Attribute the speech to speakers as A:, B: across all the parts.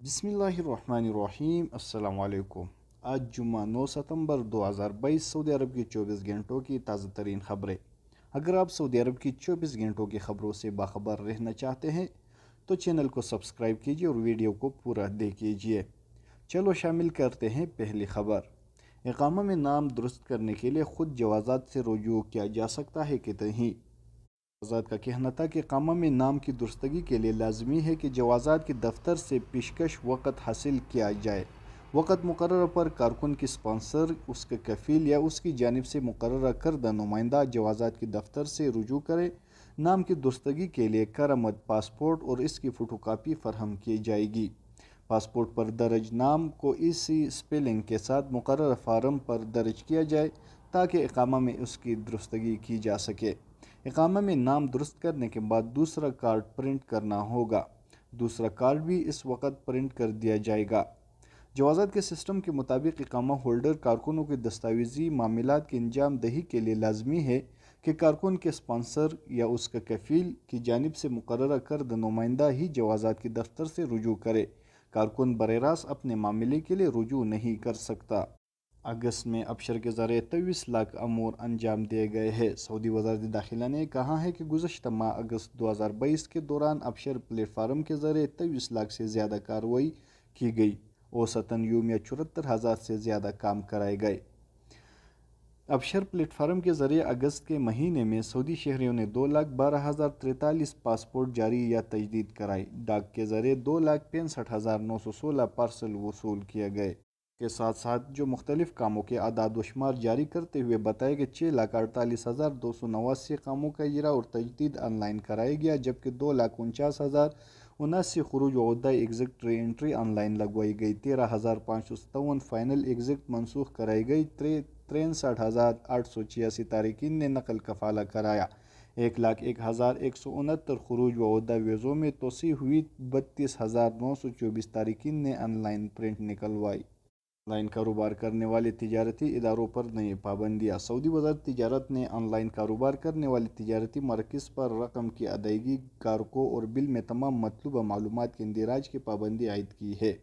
A: बिस्मिल्लाहिर्रहमानिर्रहीम। अस्सलाम वालेकुम। आज जुम्मा 9 सितंबर 2022 सऊदी अरब की 24 घंटों की ताज़ा तरीन खबरें। अगर आप सऊदी अरब की 24 घंटों की खबरों से बाखबर रहना चाहते हैं तो चैनल को सब्सक्राइब कीजिए और वीडियो को पूरा देखिए। चलो शामिल करते हैं पहली खबर। इकामा में नाम दुरुस्त करने के लिए खुद जवाज़ात से रुजू किया जा सकता है कि नहीं। जवाज़ात का कहना था कि इकामा में नाम की दुरुस्तगी के लिए लाजमी है कि जवाज़ात के दफ्तर से पेशकश वक़्त हासिल किया जाए। वक़्त मुकर्रर पर कारकुन की स्पॉन्सर, उसके कफ़ील या उसकी जानिब से मुकर्रर करदा नुमाइंदा जवाज़ात के दफ्तर से रुजू करे। नाम की दुरुस्तगी के लिए करामत पासपोर्ट और इसकी फ़ोटोकॉपी फ़राहम की जाएगी। पासपोर्ट पर दर्ज नाम को इसी स्पेलिंग के साथ मुकर्रर फार्म पर दर्ज किया जाए ताकि इकामा में उसकी दुरुस्तगी की जा सके। इकामा में नाम दुरुस्त करने के बाद दूसरा कार्ड प्रिंट करना होगा। दूसरा कार्ड भी इस वक्त प्रिंट कर दिया जाएगा। जवाज़ात के सिस्टम के मुताबिक इकामा होल्डर कारकुनों के दस्तावेजी मामलात की अंजाम दही के लिए लाजमी है कि कारकुन के स्पॉन्सर या उसका कफ़ील की जानिब से मुकर्रर करदा नुमाइंदा ही जवाज़ात के दफ्तर से रुजू करे। कारकुन बरेरास अपने मामले के लिए रुजू नहीं कर सकता। अगस्त में अबशर के ज़रिए 23 लाख अमूर अंजाम दिए गए हैं। सऊदी वज़ारत दाखिला ने कहा है कि गुज़श्ता माह अगस्त 2022 के दौरान अबशर प्लेटफार्म के ज़रिए 23 लाख से ज़्यादा कार्रवाई की गई। औसतन यूमिया 74,000 से ज़्यादा काम कराए गए। अबशर प्लेटफार्म के ज़रिए अगस्त के महीने में सऊदी शहरियों ने 2,12,043 पासपोर्ट जारी या तजदीद कराई। डाक के ज़रिए 2,65,916 पार्सल वसूल किए गए। के साथ साथ जो मुख्तलिफ कामों के आदाद व शुमार जारी करते हुए बताया कि 6,48,289 कामों का इजरा और तजदीद ऑनलाइन कराया गया, जबकि 2,49,079 खरूज वदा एग्जिट री एंट्री ऑनलाइन लगवाई गई। 13,557 फाइनल एग्जिट मनसूख कराई गई। 63,886 तारकिन ने नकल कफाला कराया। 1,01,169 खरूज वदा वीज़ों में तोसी हुई। 32,924 तारकिन ने ऑनलाइन प्रिंट निकलवाई। ऑनलाइन कारोबार करने वाले तिजारती इदारों पर नई पाबंदियाँ। सऊदी वज़ारत तिजारत ने ऑनलाइन कारोबार करने वाले तिजारती मराकज़ पर रकम की अदायगी, कारकों और बिल में तमाम मतलूबा मालूमात के इंदराज की पाबंदी आयद की है।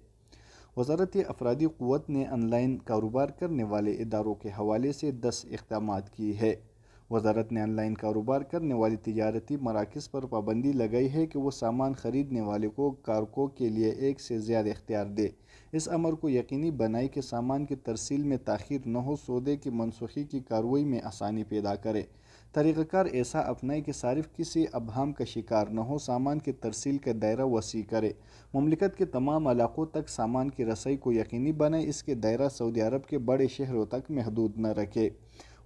A: वज़ारत अफरादी क़ुव्वत ने ऑनलाइन कारोबार करने वाले इदारों के हवाले से 10 इक़दामात की है। वज़ारत ने ऑनलाइन कारोबार करने वाली तिजारती मराकज़ पर पाबंदी लगाई है कि वो सामान ख़रीदने वाले को कारकों के लिए एक से ज़्यादा इख्तियार दे। इस अमर को यकीनी बनाए कि सामान की तरसील में ताख़ीर न हो, सौदे की मनसूखी की कार्रवाई में आसानी पैदा करे। तरीक़ाकार ऐसा अपनाए कि सारिफ किसी अबहम का शिकार न हो, सामान की तरसील का दायरा वसी करे, मुमलिकत के तमाम इलाक़ों तक सामान की रसाई को यकीनी बनाए, इसके दायरा सऊदी अरब के बड़े शहरों तक महदूद न रखे।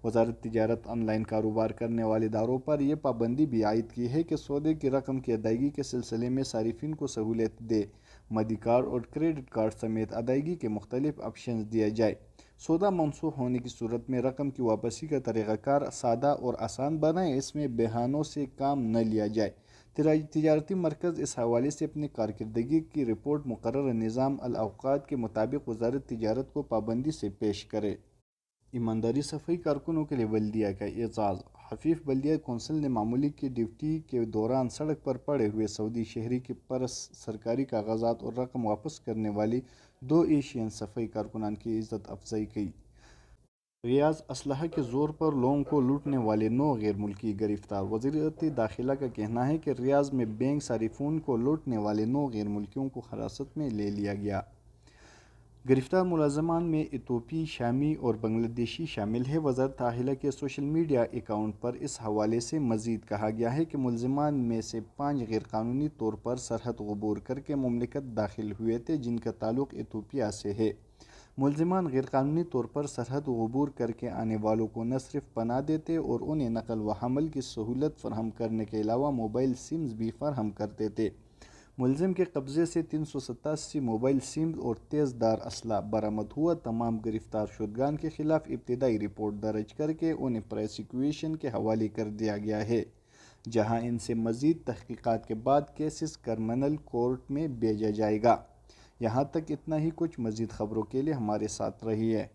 A: वज़ारत तिजारत ऑनलाइन कारोबार करने वाले इदारों पर यह पाबंदी भी आयद की है कि सौदे की रकम की अदायगी के सिलसिले में सारिफिन को सहूलियत दे। मदी कार्ड और क्रेडिट कार्ड समेत अदायगी के मुख्तलिफ ऑप्शन दिए जाए। सौदा मनसूख होने की सूरत में रकम की वापसी का तरीक़ाकार सादा और आसान बनाए, इसमें बहानों से काम न लिया जाए। तिजारती मरकज़ इस हवाले से अपनी कारकर्दगी की रिपोर्ट मुकर्रर निज़ाम अल अवक़ात के मुताबिक वज़ारत तिजारत को पाबंदी से पेश करे। ईमानदारी सफाई कारकुनों के लिए बल्दिया का एजाज़। हफीफ बल्दिया कौंसिल ने मामूली की ड्यूटी के दौरान सड़क पर पड़े हुए सऊदी शहरी के पास सरकारी कागजात और रकम वापस करने वाली 2 एशियन सफाई कारकुनान की इज़्ज़त अफजाई की। रियाज असलहा के ज़ोर पर लोगों को लूटने वाले 9 गैर मुल्की गिरफ्तार। वज़ीरत दाखिला का कहना है कि रियाज में बैंक सारिफून को लूटने वाले 9 गैर मुल्कियों को हिरासत में ले लिया गया। गिरफ्तार मुलज़मान में इथोपी, शामी और बांग्लादेशी शामिल है। वज़ारत दाखिला के सोशल मीडिया अकाउंट पर इस हवाले से मज़ीद कहा गया है कि मुलज़मान में से 5 गैरकानूनी तौर पर सरहद अबूर करके मुमलिकत दाखिल हुए थे, जिनका ताल्लुक़ इथोपिया से है। मुलज़मान गैरकानूनी तौर पर सरहद अबूर करके आने वालों को न सिर्फ पनाह देते और उन्हें नकल व हमल की सहूलत फ़राहम करने के अलावा मोबाइल सिम्स भी फ़राहम करते थे। मुलजिम के कब्ज़े से 387 मोबाइल सिम्स और तेज़दार असला बरामद हुआ। तमाम गिरफ्तार शुदगान के खिलाफ इब्तिदाई रिपोर्ट दर्ज करके उन्हें प्रोसिक्यूशन के हवाले कर दिया गया है, जहां इनसे मज़ीद तहकीकात के बाद केसेस क्रिमिनल कोर्ट में भेजा जाएगा। यहाँ तक इतना ही। कुछ मज़ीद ख़बरों के लिए हमारे साथ रहिए।